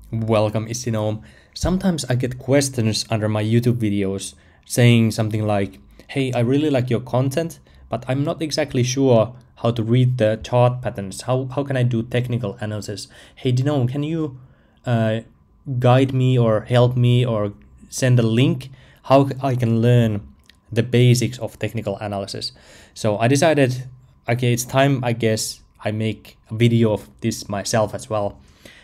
Welcome, is denome. Sometimes I get questions under my YouTube videos saying something like, hey, I really like your content, but I'm not exactly sure how to read the chart patterns. How can I do technical analysis? Hey, denome, can you guide me or help me or send a link how I can learn the basics of technical analysis? So I decided, okay, it's time, I guess, I make a video of this myself as well.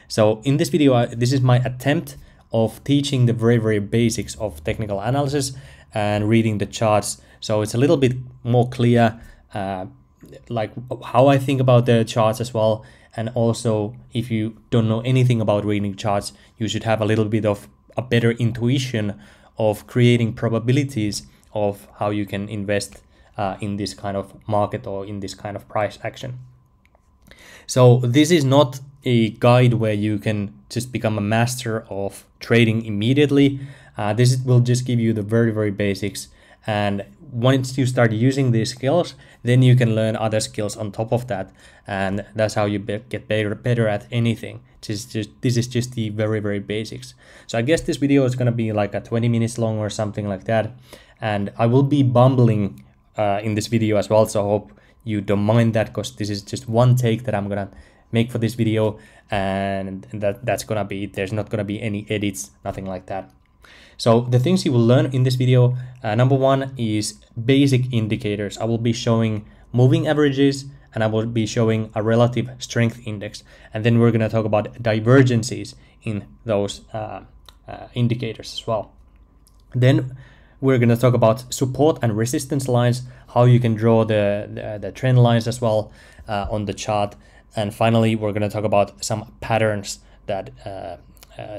So in this video, this is my attempt of teaching the very basics of technical analysis and reading the charts. So it's a little bit more clear, like how I think about the charts as well. And also, if you don't know anything about reading charts, you should have a little bit of a better intuition of creating probabilities of how you can invest in this kind of market or in this kind of price action. So this is not a guide where you can just become a master of trading immediately. This will just give you the very basics, and once you start using these skills, then you can learn other skills on top of that, and that's how you get better at anything. This is just the very basics. So I guess this video is going to be like a 20 minutes long or something like that, and I will be bumbling in this video as well, so I hope you don't mind that, because this is just one take that I'm gonna make for this video, and that's gonna be it. There's not gonna be any edits, nothing like that. So the things you will learn in this video, number one is basic indicators. I will be showing moving averages, and I will be showing a relative strength index, and then we're gonna talk about divergences in those indicators as well. Then we're going to talk about support and resistance lines, how you can draw the trend lines as well on the chart. And finally, we're going to talk about some patterns that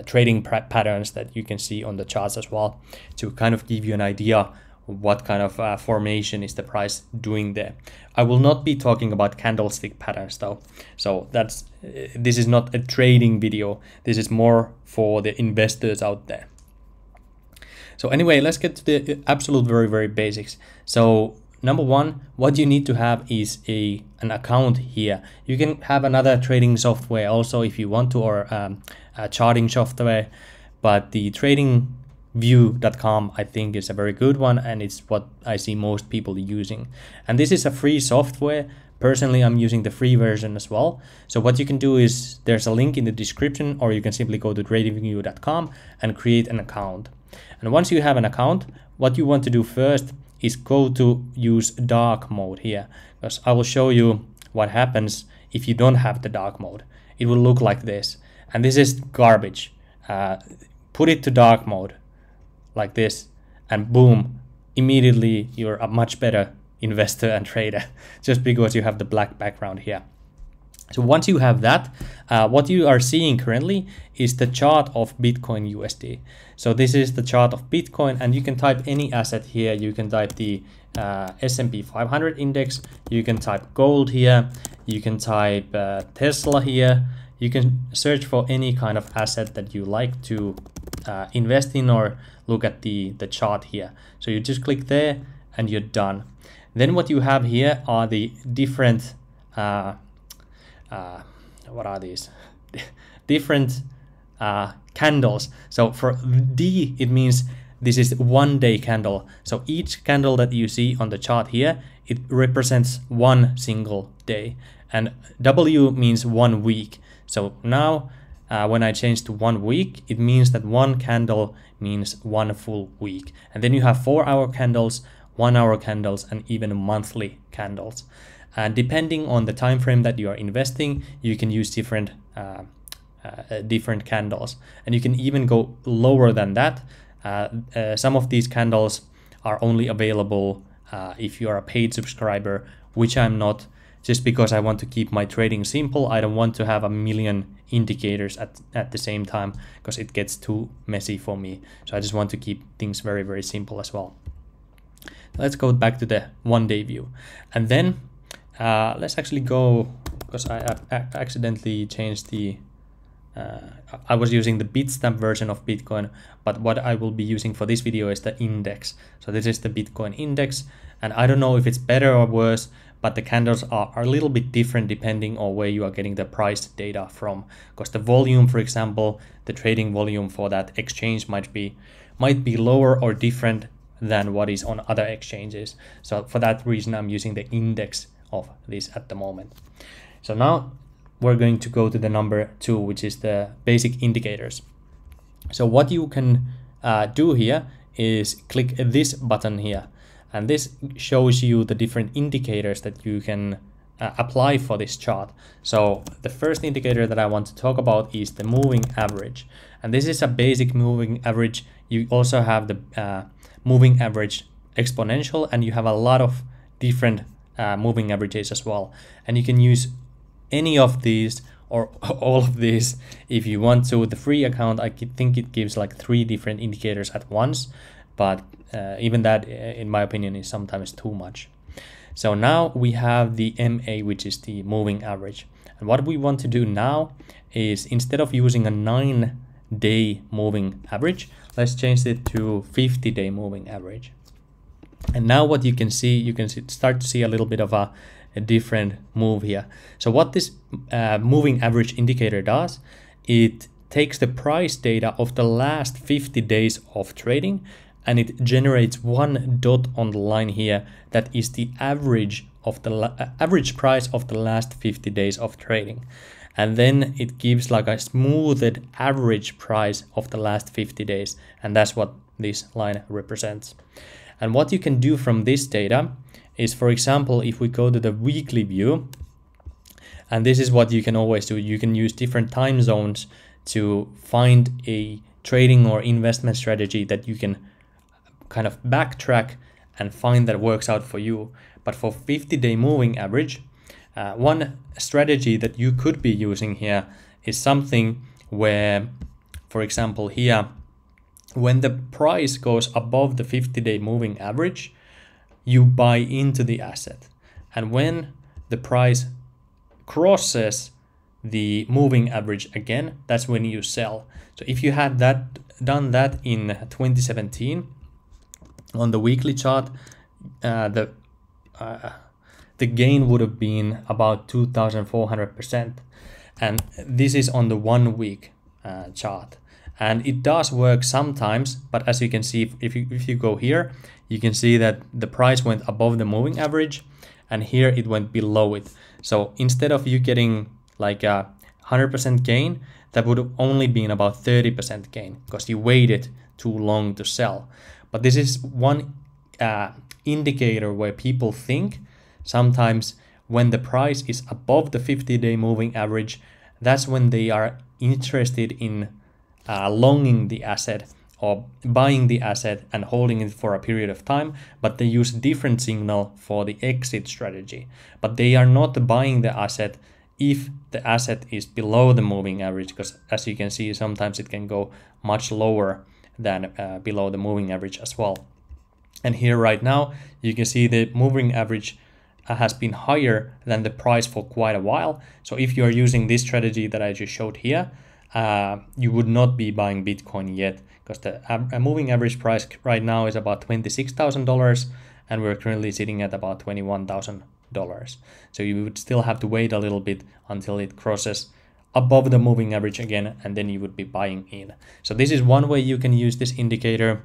trading patterns that you can see on the charts as well, to kind of give you an idea what kind of formation is the price doing there. I will not be talking about candlestick patterns though. So this is not a trading video. This is more for the investors out there. So anyway, let's get to the absolute very basics. So number one, what you need to have is an account here. You can have another trading software also if you want to, or a charting software, but the Tradingview.com I think is a very good one, and it's what I see most people using. And this is a free software. Personally, I'm using the free version as well. So what you can do is, there's a link in the description, or you can simply go to Tradingview.com and create an account. And once you have an account, what you want to do first is go to use dark mode here, because I will show you what happens if you don't have the dark mode. It will look like this, and this is garbage. Put it to dark mode like this, and boom, immediately you're a much better investor and trader, just because you have the black background here. So once you have that, what you are seeing currently is the chart of Bitcoin USD. So this is the chart of Bitcoin, and you can type any asset here. You can type the S&P 500 index, you can type gold here, you can type Tesla here. You can search for any kind of asset that you like to invest in, or look at the chart here. So you just click there and you're done. Then what you have here are the different what are these? Different candles. So for D, it means this is 1 day candle. So each candle that you see on the chart here, it represents one single day. And W means 1 week. So now when I change to 1 week, it means that one candle means 1 full week. And then you have 4-hour candles, 1-hour candles, and even monthly candles. And depending on the time frame that you are investing, you can use different candles, and you can even go lower than that. Some of these candles are only available if you are a paid subscriber, which I'm not, just because I want to keep my trading simple. I don't want to have a million indicators at the same time, because it gets too messy for me. So I just want to keep things very simple as well. Let's go back to the 1 day view, and then let's actually go, because I accidentally changed the I was using the Bitstamp version of Bitcoin, but what I will be using for this video is the index. So this is the Bitcoin index, and I don't know if it's better or worse, but the candles are a little bit different depending on where you are getting the price data from. Because the volume, for example, the trading volume for that exchange might be lower or different than what is on other exchanges. So for that reason, I'm using the index of this at the moment. So now we're going to go to the number 2, which is the basic indicators. So what you can do here is click this button here, and this shows you the different indicators that you can apply for this chart. So the first indicator that I want to talk about is the moving average, and this is a basic moving average. You also have the moving average exponential, and you have a lot of different moving averages as well, and you can use any of these or all of these if you want to. The free account, I think it gives like 3 different indicators at once, but even that, in my opinion, is sometimes too much. So now we have the MA, which is the moving average, and what we want to do now is, instead of using a 9-day moving average, let's change it to 50-day moving average. And now what you can start to see a little bit of a different move here. So what this moving average indicator does, it takes the price data of the last 50 days of trading, and it generates one dot on the line here that is the average of the average price of the last 50 days of trading. And then it gives like a smoothed average price of the last 50 days, and that's what this line represents. And what you can do from this data is, for example, if we go to the weekly view, and this is what you can always do, you can use different time zones to find a trading or investment strategy that you can kind of backtrack and find that works out for you. But for 50-day moving average, one strategy that you could be using here is something where, for example, here, when the price goes above the 50-day moving average, you buy into the asset. And when the price crosses the moving average again, that's when you sell. So if you had done that in 2017 on the weekly chart, the gain would have been about 2,400%. And this is on the 1 week chart. And it does work sometimes, but as you can see, if you go here, you can see that the price went above the moving average, and here it went below it. So instead of you getting like a 100% gain, that would have only been about 30% gain because you waited too long to sell. But this is one indicator where people think sometimes when the price is above the 50-day moving average, that's when they are interested in longing the asset or buying the asset and holding it for a period of time, but they use a different signal for the exit strategy. But they are not buying the asset if the asset is below the moving average, because as you can see, sometimes it can go much lower than below the moving average as well. And here right now, you can see the moving average has been higher than the price for quite a while. So if you are using this strategy that I just showed here, you would not be buying Bitcoin yet, because the moving average price right now is about $26,000, and we're currently sitting at about $21,000. So you would still have to wait a little bit until it crosses above the moving average again, and then you would be buying in. So this is one way you can use this indicator.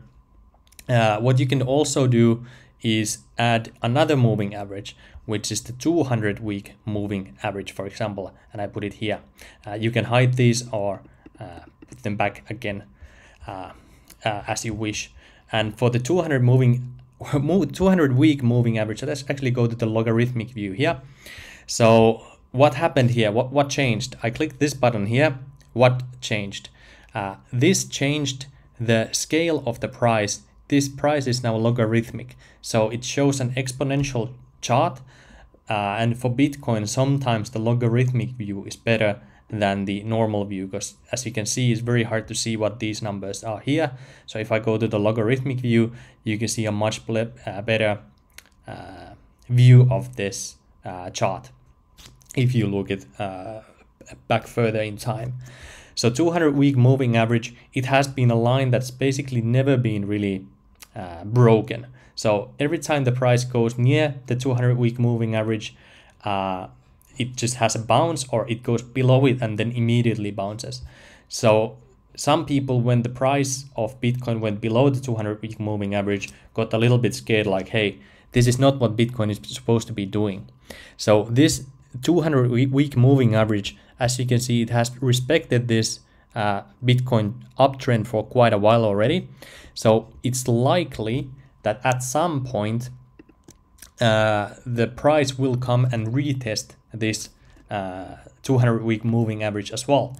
What you can also do is add another moving average, which is the 200-week moving average, for example, and I put it here. You can hide these or put them back again as you wish. And for the 200-week moving average, so let's actually go to the logarithmic view here. So what happened here? What changed? I clicked this button here. What changed? This changed the scale of the price. This price is now logarithmic, so it shows an exponential chart, and for Bitcoin sometimes the logarithmic view is better than the normal view, because as you can see, it's very hard to see what these numbers are here. So if I go to the logarithmic view, you can see a much better view of this chart if you look at back further in time. So 200-week moving average, it has been a line that's basically never been really broken. So every time the price goes near the 200-week moving average, it just has a bounce, or it goes below it and then immediately bounces. So some people, when the price of Bitcoin went below the 200-week moving average, got a little bit scared, like, hey, this is not what Bitcoin is supposed to be doing. So this 200-week moving average, as you can see, it has respected this Bitcoin uptrend for quite a while already. So it's likely that at some point the price will come and retest this 200-week moving average as well.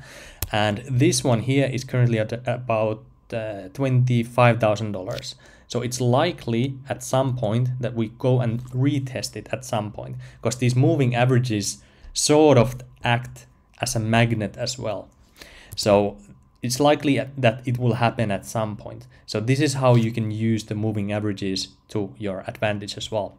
And this one here is currently at about $25,000. So it's likely at some point that we go and retest it at some point, because these moving averages sort of act as a magnet as well. So it's likely that it will happen at some point. So this is how you can use the moving averages to your advantage as well,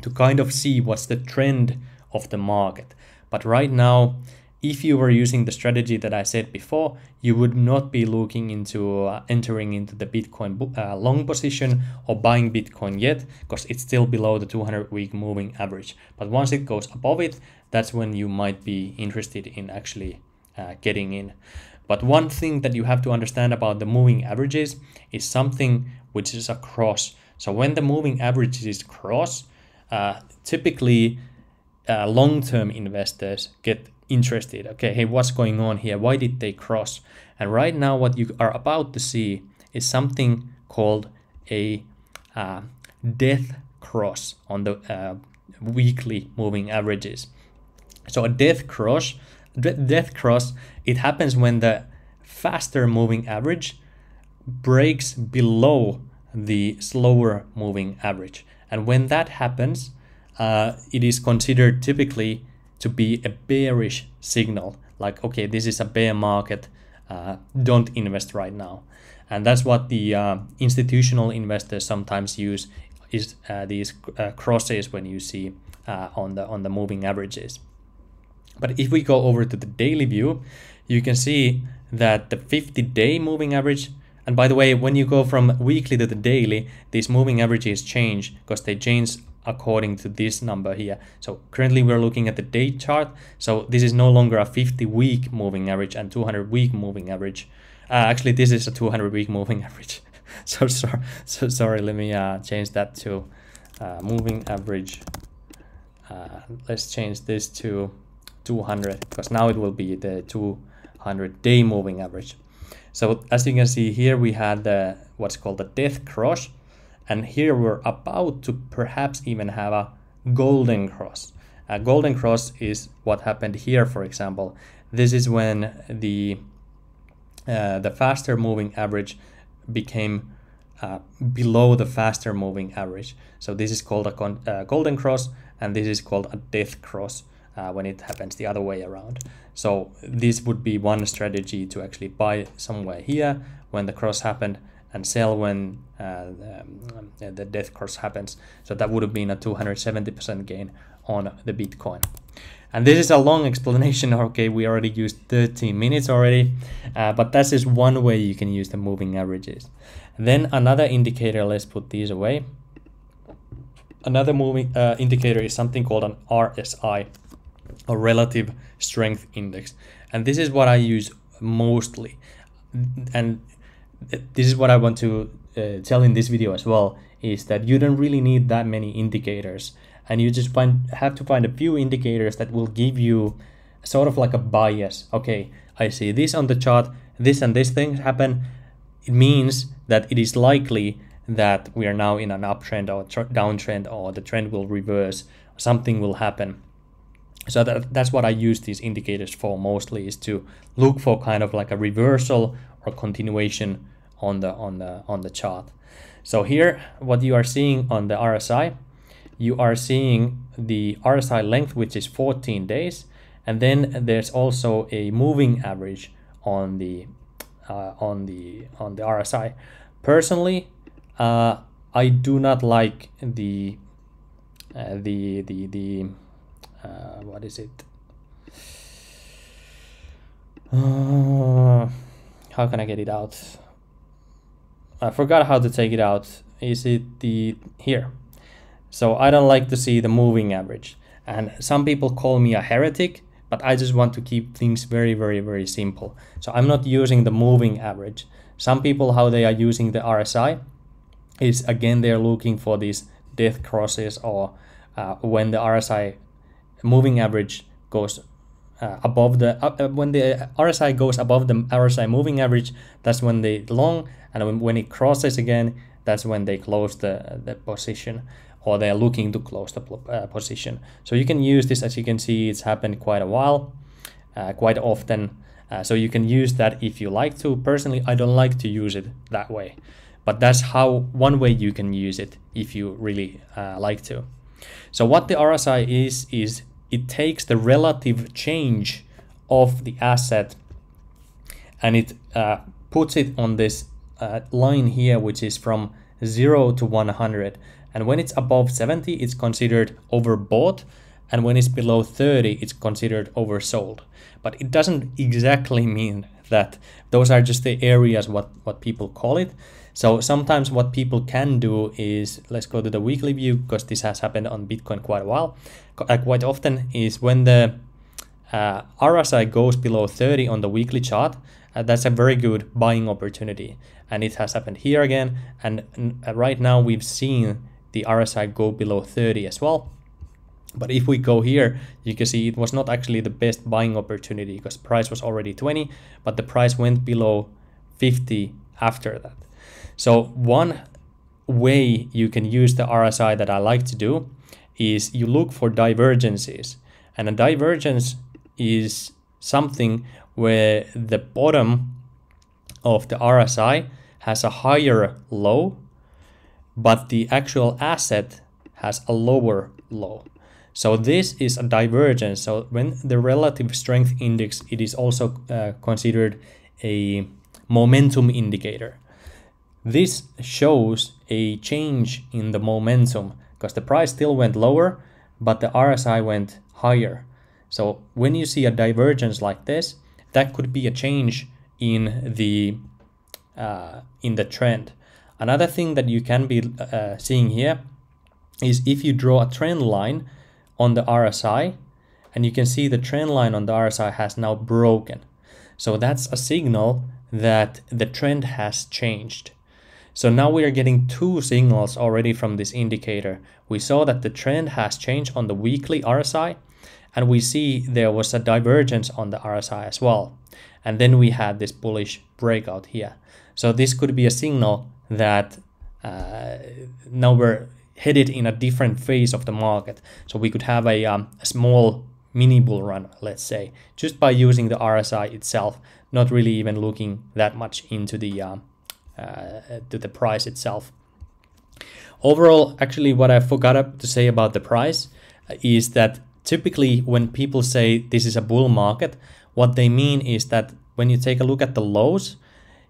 to kind of see what's the trend of the market. But right now, if you were using the strategy that I said before, you would not be looking into entering into the Bitcoin long position or buying Bitcoin yet, because it's still below the 200-week moving average. But once it goes above it, that's when you might be interested in actually getting in. But one thing that you have to understand about the moving averages is something which is a cross. So when the moving averages is cross, typically long-term investors get interested. Okay, hey, what's going on here? Why did they cross? And right now what you are about to see is something called a death cross on the weekly moving averages. So a death cross, it happens when the faster moving average breaks below the slower moving average. And when that happens, it is considered typically to be a bearish signal, like, okay, this is a bear market, don't invest right now. And that's what the institutional investors sometimes use, is these crosses when you see on the moving averages. But if we go over to the daily view, you can see that the 50-day moving average, and by the way, when you go from weekly to the daily, these moving averages change because they change according to this number here. So currently we're looking at the day chart. So this is no longer a 50-week moving average and 200-week moving average. Actually, this is a 200-week moving average. so sorry. Let me change that to moving average. Let's change this to 200, because now it will be the 200-day moving average. So as you can see here, we had the what's called the death cross. And here we're about to perhaps even have a golden cross. A golden cross is what happened here, for example. This is when the faster moving average became below the faster moving average. So this is called a golden cross, and this is called a death cross when it happens the other way around. So this would be one strategy to actually buy somewhere here when the cross happened, and sell when the death cross happens. So that would have been a 270% gain on the Bitcoin. And this is a long explanation. Okay, we already used 13 minutes already, but that's just one way you can use the moving averages. And then another indicator, let's put these away. Another moving indicator is something called an RSI, or relative strength index. And this is what I use mostly. And this is what I want to tell in this video as well, is that you don't really need that many indicators, and you just have to find a few indicators that will give you sort of like a bias. Okay, I see this on the chart, this and this thing happen. It means that it is likely that we are now in an uptrend or downtrend, or the trend will reverse, something will happen. So that's what I use these indicators for mostly, is to look for kind of like a reversal or continuation on the chart. So here, what you are seeing on the RSI, you are seeing the RSI length, which is 14 days, and then there's also a moving average on the RSI. Personally, I do not like the what is it? how can I get it out? I forgot how to take it out. Is it here? So I don't like to see the moving average. And some people call me a heretic, but I just want to keep things very, very, very simple. So I'm not using the moving average. Some people, how they are using the RSI is, again, they're looking for these death crosses, or when the RSI moving average goes above the when the RSI goes above the RSI moving average, that's when they long, and when it crosses again, that's when they close the position, or they're looking to close the position. So you can use this. As you can see, it's happened quite a while, quite often. So you can use that if you like to. Personally, I don't like to use it that way, but that's how one way you can use it if you really like to. So what the RSI is it takes the relative change of the asset and it puts it on this line here, which is from 0 to 100. And when it's above 70, it's considered overbought. And when it's below 30, it's considered oversold. But it doesn't exactly mean that. Those are just the areas what people call it. So sometimes what people can do is, let's go to the weekly view, because this has happened on Bitcoin quite a while, quite often, is when the RSI goes below 30 on the weekly chart, that's a very good buying opportunity. And it has happened here again. And right now we've seen the RSI go below 30 as well. But if we go here, you can see it was not actually the best buying opportunity, because price was already 20, but the price went below 50 after that. So one way you can use the RSI that I like to do is you look for divergences. And a divergence is something where the bottom of the RSI has a higher low, but the actual asset has a lower low. So this is a divergence. So when the relative strength index, it is also considered a momentum indicator. This shows a change in the momentum, because the price still went lower, but the RSI went higher. So when you see a divergence like this, that could be a change in the trend. Another thing that you can be seeing here is if you draw a trend line on the RSI, and you can see the trend line on the RSI has now broken. So that's a signal that the trend has changed. So now we are getting two signals already from this indicator. We saw that the trend has changed on the weekly RSI, and we see there was a divergence on the RSI as well. And then we had this bullish breakout here. So this could be a signal that now we're headed in a different phase of the market. So we could have a small mini bull run, let's say, just by using the RSI itself, not really even looking that much into the to the price itself. Overall, actually, what I forgot to say about the price is that typically when people say this is a bull market, what they mean is that when you take a look at the lows,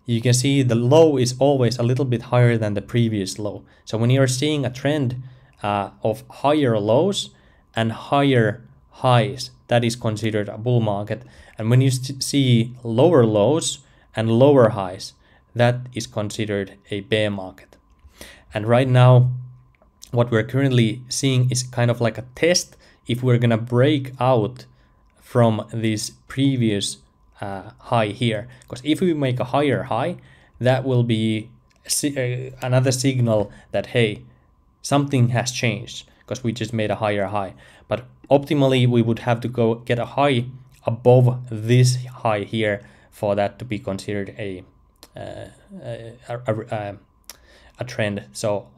you can see the low is always a little bit higher than the previous low. So when you're seeing a trend of higher lows and higher highs, that is considered a bull market. And when you see lower lows and lower highs, that is considered a bear market. And right now, what we're currently seeing is kind of like a test if we're gonna break out from this previous high here. Because if we make a higher high, that will be another signal that, hey, something has changed, because we just made a higher high. But optimally, we would have to go get a high above this high here for that to be considered a trend. So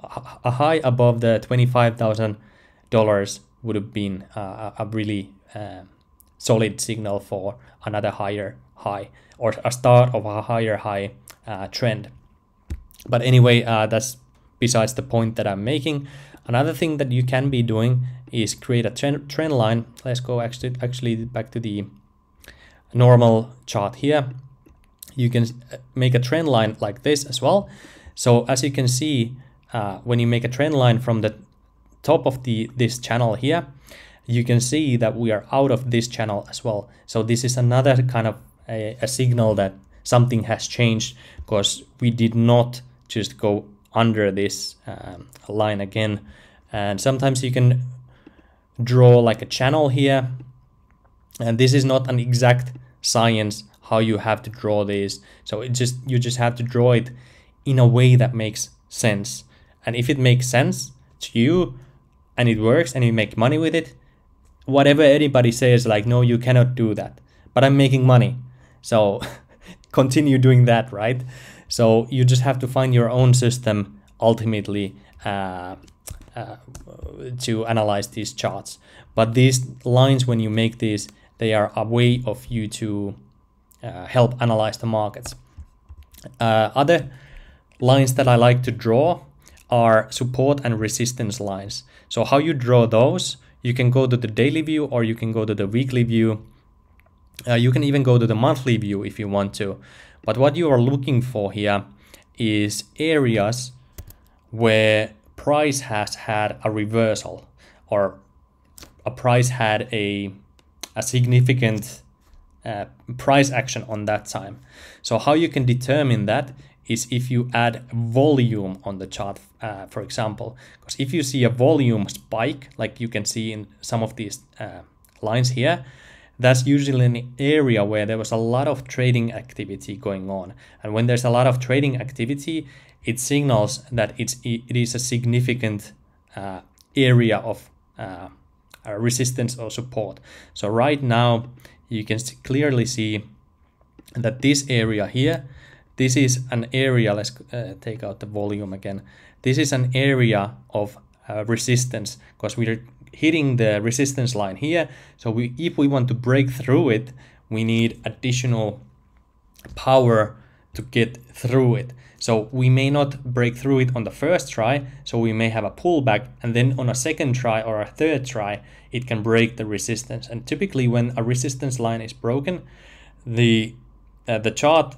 a high above the $25,000 would have been a really solid signal for another higher high, or a start of a higher high trend. But anyway, that's besides the point that I'm making. Another thing that you can be doing is create a trend line. Let's go actually back to the normal chart here. You can make a trend line like this as well. So as you can see, when you make a trend line from the top of this channel here, you can see that we are out of this channel as well. So this is another kind of a signal that something has changed, because we did not just go under this line again. And sometimes you can draw like a channel here, and this is not an exact science how you have to draw these. So you just have to draw it in a way that makes sense. And if it makes sense to you and it works and you make money with it, whatever anybody says, like, no, you cannot do that, but I'm making money, so continue doing that, right? So you just have to find your own system ultimately to analyze these charts. But these lines, when you make these, they are a way of you to help analyze the markets. Other lines that I like to draw are support and resistance lines. So how you draw those, you can go to the daily view or you can go to the weekly view. You can even go to the monthly view if you want to. But what you are looking for here is areas where price has had a reversal, or a price had a significant price action on that time. So how you can determine that is if you add volume on the chart, for example. Because if you see a volume spike, like you can see in some of these lines here, that's usually an area where there was a lot of trading activity going on. And when there's a lot of trading activity, it signals that it is a significant area of resistance or support. So right now you can clearly see that this area here, this is an area, let's take out the volume again. This is an area of resistance, because we're hitting the resistance line here. So if we want to break through it, we need additional power to get through it. So we may not break through it on the first try, so we may have a pullback, and then on a second try or a third try, it can break the resistance. And typically when a resistance line is broken, the chart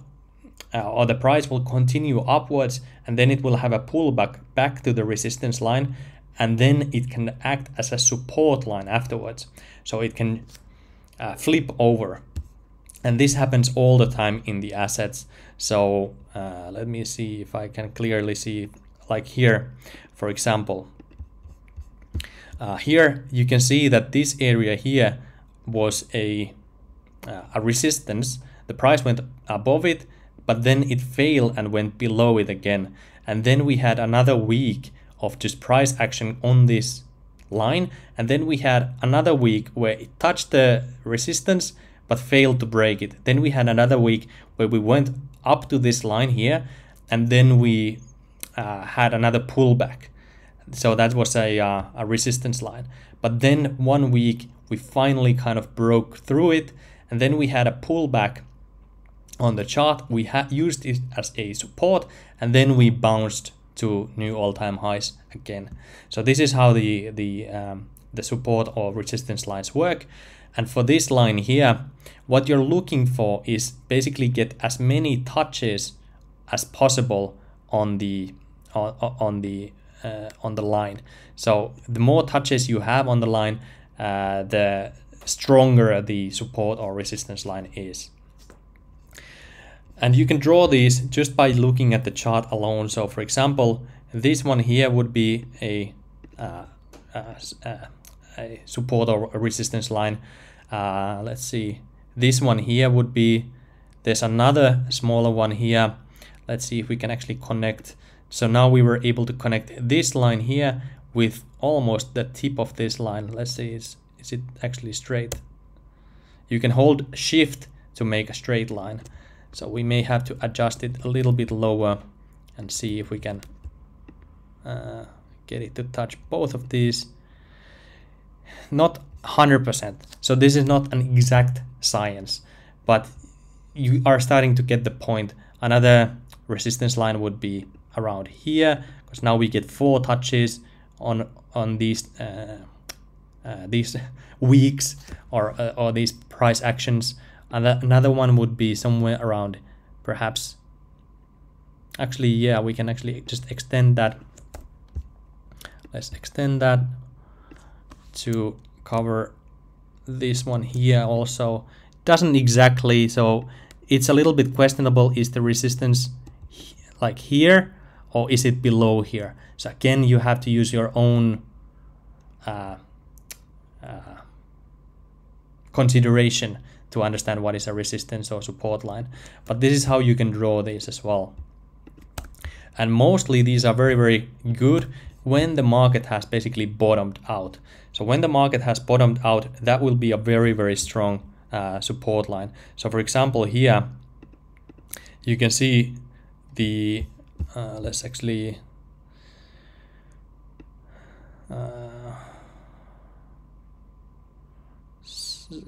or the price will continue upwards, and then it will have a pullback back to the resistance line, and then it can act as a support line afterwards. So it can flip over. And this happens all the time in the assets. So let me see if I can clearly see, like here, for example. Here you can see that this area here was a resistance. The price went above it, but then it failed and went below it again. And then we had another week of just price action on this line. And then we had another week where it touched the resistance but failed to break it. Then we had another week where we went up to this line here, and then we had another pullback. So that was a resistance line. But then 1 week we finally kind of broke through it, and then we had a pullback on the chart. We used it as a support, and then we bounced to new all-time highs again. So this is how the support or resistance lines work. And for this line here, what you're looking for is basically get as many touches as possible on the line. So the more touches you have on the line, the stronger the support or resistance line is. And you can draw these just by looking at the chart alone. So for example, this one here would be a support or a resistance line. Let's see, this one here would be, there's another smaller one here. Let's see if we can actually connect. So now we were able to connect this line here with almost the tip of this line. Let's see, is it actually straight? You can hold shift to make a straight line. So we may have to adjust it a little bit lower and see if we can get it to touch both of these. Not 100%. So this is not an exact science, but you are starting to get the point. Another resistance line would be around here, because now we get 4 touches on these weeks or these price actions. Another one would be somewhere around, perhaps, actually, yeah, we can actually just extend that. Let's extend that to cover this one here also. Doesn't exactly, so it's a little bit questionable. Is the resistance like here, or is it below here? So again, you have to use your own consideration to understand what is a resistance or support line. But this is how you can draw these as well. And mostly these are very, very good when the market has basically bottomed out. So when the market has bottomed out, that will be a very, very strong support line. So for example, here you can see the, let's actually,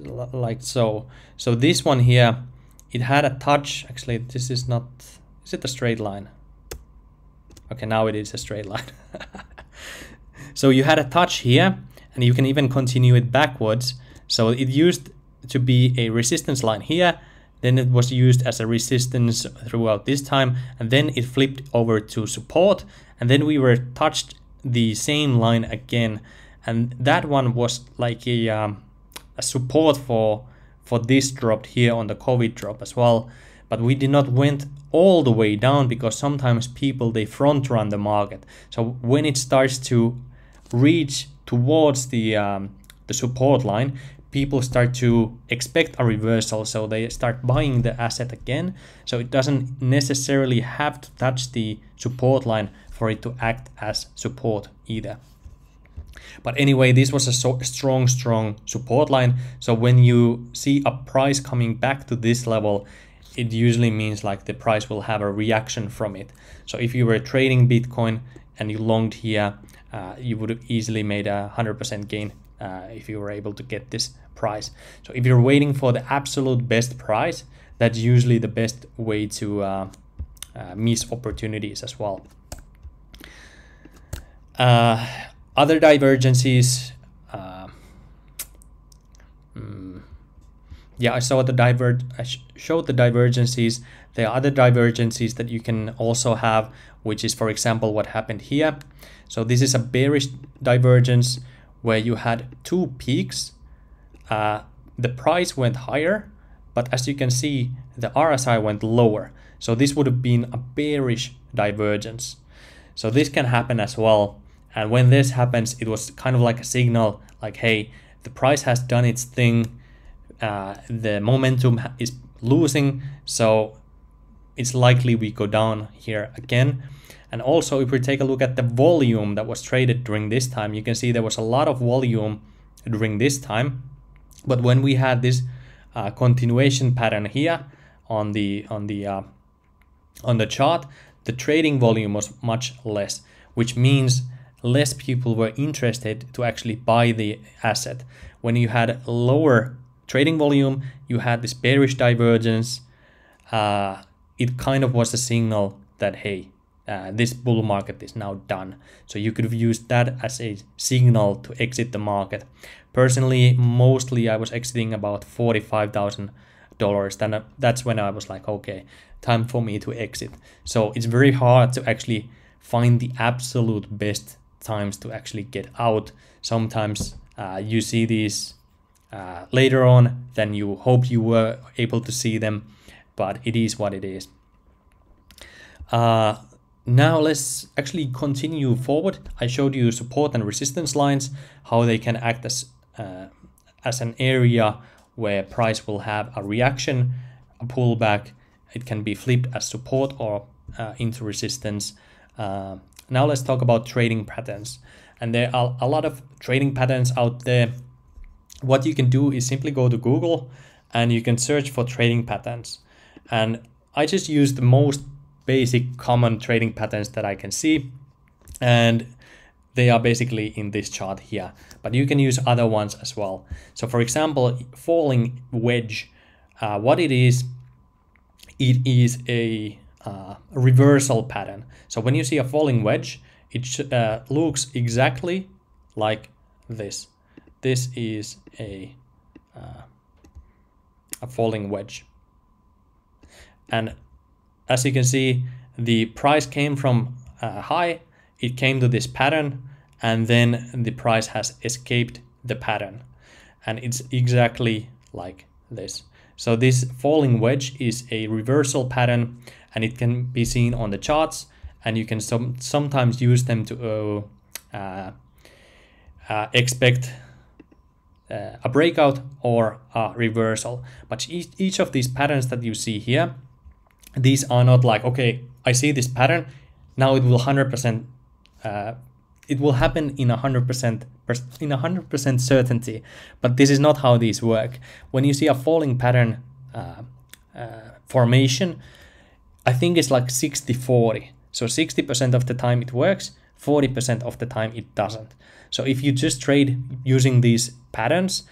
like so. So this one here, it had a touch. Actually, this is not, is it a straight line? Okay, now it is a straight line. So you had a touch here, and you can even continue it backwards. So it used to be a resistance line here, then it was used as a resistance throughout this time, and then it flipped over to support, and then we were touched the same line again, and that one was like a support for this drop here on the COVID drop as well. But we did not went all the way down, because sometimes people, they front run the market. So when it starts to reach towards the support line, people start to expect a reversal, so they start buying the asset again. So it doesn't necessarily have to touch the support line for it to act as support either. But anyway, this was a strong support line. So when you see a price coming back to this level, it usually means like the price will have a reaction from it. So if you were trading Bitcoin and you longed here, you would have easily made 100% gain if you were able to get this price. So if you're waiting for the absolute best price, that's usually the best way to miss opportunities as well. Other divergences. Yeah, I showed the divergences. There are other divergences that you can also have, which is, for example, what happened here. So this is a bearish divergence where you had two peaks. The price went higher, but as you can see, the RSI went lower. So this would have been a bearish divergence. So this can happen as well. And when this happens, it was kind of like a signal like, hey, the price has done its thing. The momentum is losing, so it's likely we go down here again. And also, if we take a look at the volume that was traded during this time, you can see there was a lot of volume during this time. But when we had this continuation pattern here on the chart, the trading volume was much less, which means less people were interested to actually buy the asset. When you had lower trading volume, you had this bearish divergence. It kind of was a signal that, hey, this bull market is now done. So you could have used that as a signal to exit the market. Personally, mostly I was exiting about $45,000. Then that's when I was like, okay, time for me to exit. So it's very hard to actually find the absolute best times to actually get out. Sometimes you see these later on than you hope you were able to see them, but it is what it is. Now let's actually continue forward. I showed you support and resistance lines, how they can act as an area where price will have a reaction, a pullback. It can be flipped as support or into resistance. Now let's talk about trading patterns. And there are a lot of trading patterns out there. What you can do is simply go to Google and you can search for trading patterns. And I just use the most basic common trading patterns that I can see. And they are basically in this chart here, but you can use other ones as well. So for example, falling wedge, what it is a reversal pattern. So when you see a falling wedge, it looks exactly like this. This is a falling wedge. And as you can see, the price came from high, it came to this pattern, and then the price has escaped the pattern. And it's exactly like this. So this falling wedge is a reversal pattern, and it can be seen on the charts, and you can sometimes use them to expect a breakout or a reversal. But each of these patterns that you see here, these are not like, okay, I see this pattern, now it will 100%, it will happen in 100% certainty. But this is not how these work. When you see a falling pattern formation, I think it's like 60-40. So 60% of the time it works, 40% of the time it doesn't. So if you just trade using these patterns,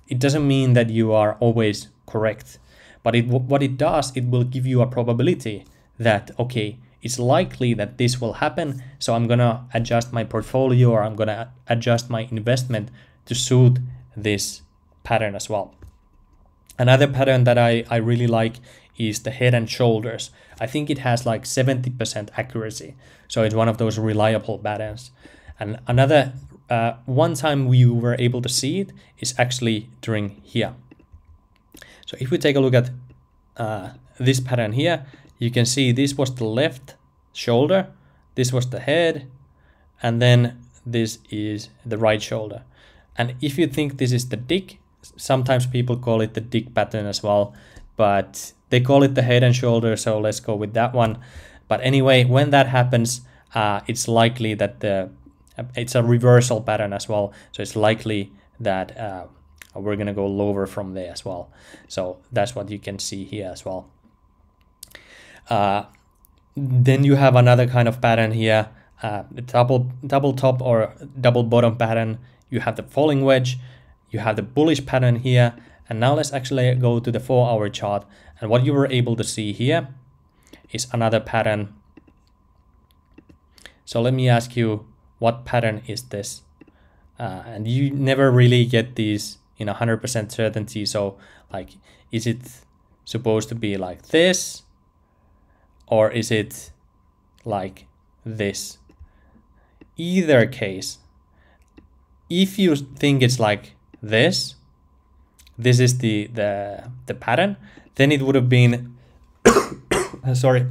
it doesn't mean that you are always correct. But what it does, it will give you a probability that, okay, it's likely that this will happen, so I'm gonna adjust my portfolio, or I'm gonna adjust my investment to suit this pattern as well. Another pattern that I really like is the head and shoulders. I think it has like 70% accuracy, so it's one of those reliable patterns. And another one time we were able to see it is actually during here. So if we take a look at this pattern here, you can see this was the left shoulder, this was the head, and then this is the right shoulder. And if you think this is the dick, sometimes people call it the dick pattern as well, but they call it the head and shoulder, so let's go with that one. But anyway, when that happens, it's likely that it's a reversal pattern as well, so it's likely that we're gonna go lower from there as well. So that's what you can see here as well. Then you have another kind of pattern here, the double top or double bottom pattern. You have the falling wedge, you have the bullish pattern here, and now let's actually go to the 4-hour chart. And what you were able to see here is another pattern. So let me ask you, what pattern is this? And you never really get these in 100% certainty. So like, is it supposed to be like this, or is it like this? Either case, if you think it's like this is the pattern, then it would have been sorry,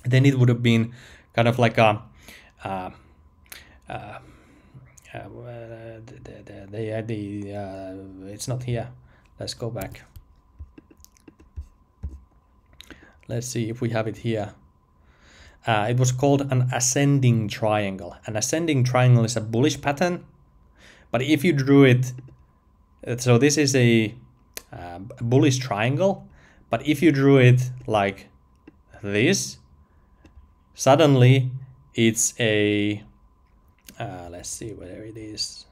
then it would have been kind of like a it's not here. Let's go back. Let's see if we have it here. It was called an ascending triangle. An ascending triangle is a bullish pattern, but if you drew it, so this is a bullish triangle, but if you drew it like this, suddenly it's a let's see where it is.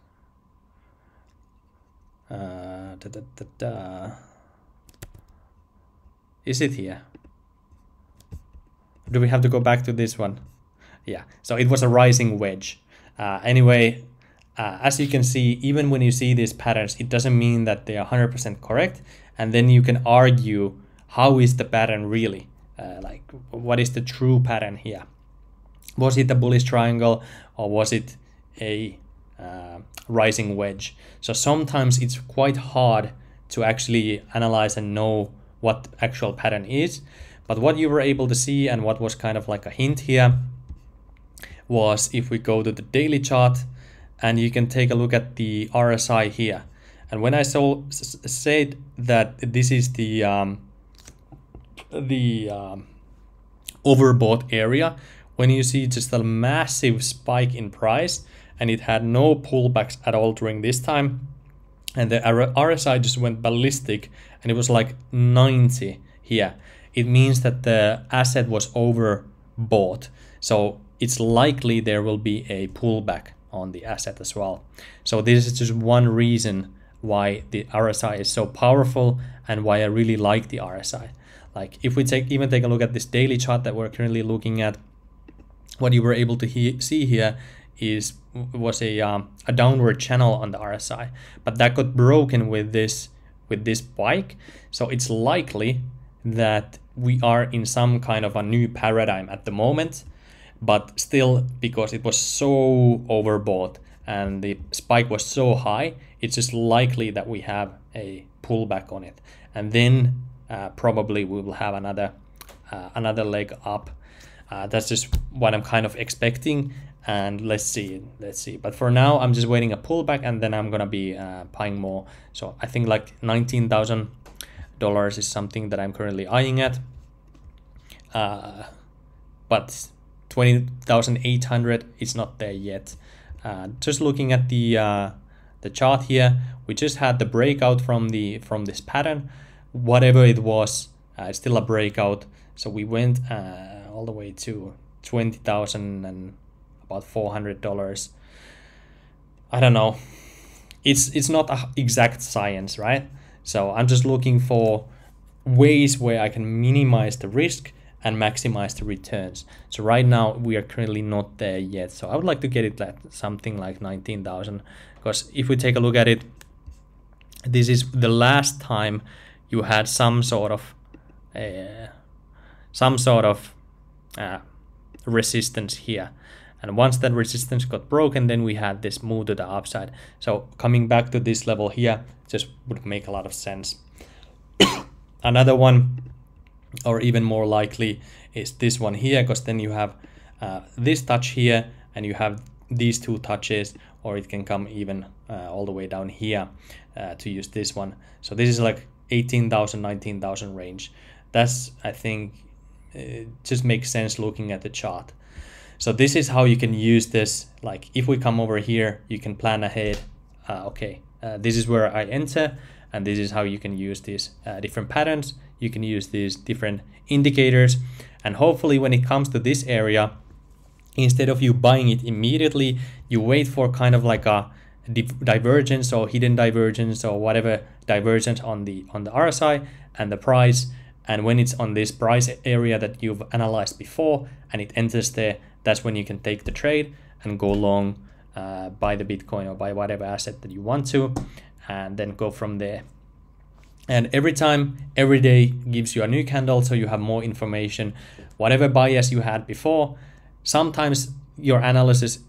Is it here? Do we have to go back to this one? Yeah, so it was a rising wedge. Anyway, as you can see, even when you see these patterns, it doesn't mean that they are 100% correct. And then you can argue, how is the pattern really? Like, what is the true pattern here? Was it a bullish triangle, or was it a rising wedge? So sometimes it's quite hard to actually analyze and know what actual pattern is. But what you were able to see, and what was kind of like a hint here, was if we go to the daily chart, and you can take a look at the RSI here. And when I said that this is the overbought area, when you see just a massive spike in price, and it had no pullbacks at all during this time, and the RSI just went ballistic, and it was like 90 here. It means that the asset was overbought. So it's likely there will be a pullback on the asset as well. So this is just one reason why the RSI is so powerful, and why I really like the RSI. Like, if we even take a look at this daily chart that we're currently looking at, what you were able to see here was a downward channel on the RSI, but that got broken with this spike. So it's likely that we are in some kind of a new paradigm at the moment, but still, because it was so overbought and the spike was so high, it's just likely that we have a pullback on it. and then probably we will have another leg up. That's just what I'm kind of expecting, and let's see. But for now, I'm just waiting a pullback, and then I'm gonna be buying more. So I think like $19,000 is something that I'm currently eyeing at, but 20,800 is not there yet. Just looking at the chart here, we just had the breakout from this pattern, whatever it was. It's still a breakout, so we went all the way to 20,000 and about $400. I don't know. It's not an exact science, right? So I'm just looking for ways where I can minimize the risk and maximize the returns. So right now we are currently not there yet. So I would like to get it at something like 19,000, because if we take a look at it, this is the last time you had some sort of resistance here, and once that resistance got broken, then we had this move to the upside. So coming back to this level here just would make a lot of sense. Another one, or even more likely, is this one here, because then you have this touch here and you have these two touches, or it can come even all the way down here to use this one. So this is like 18,000, 19,000 range. That's, I think, just makes sense looking at the chart. So this is how you can use this. Like if we come over here, you can plan ahead. This is where I enter, and this is how you can use these different patterns. You can use these different indicators, and hopefully when it comes to this area, instead of you buying it immediately, you wait for kind of like a divergence or hidden divergence or whatever divergence on the RSI and the price. And when it's on this price area that you've analyzed before and it enters there, that's when you can take the trade and go long, buy the Bitcoin or buy whatever asset that you want to, and then go from there. And every day gives you a new candle, so you have more information. Whatever bias you had before, sometimes your analysis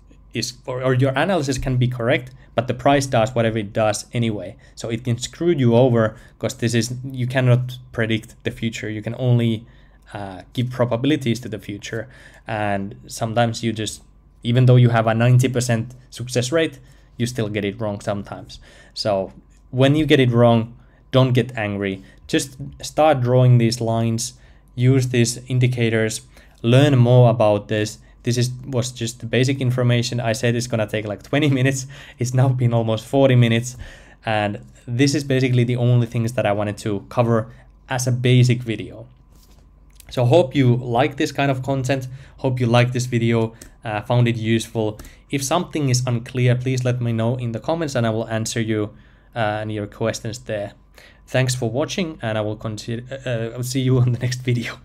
or your analysis can be correct, but the price does whatever it does anyway. So it can screw you over, because you cannot predict the future. You can only give probabilities to the future. And sometimes you just, even though you have a 90% success rate, you still get it wrong sometimes. So when you get it wrong, don't get angry. Just start drawing these lines, use these indicators, learn more about this. This was just the basic information. I said it's gonna take like 20 minutes. It's now been almost 40 minutes. And this is basically the only things that I wanted to cover as a basic video. So hope you like this kind of content. Hope you like this video, found it useful. If something is unclear, please let me know in the comments and I will answer you and your questions there. Thanks for watching, and I will continue. I'll see you on the next video.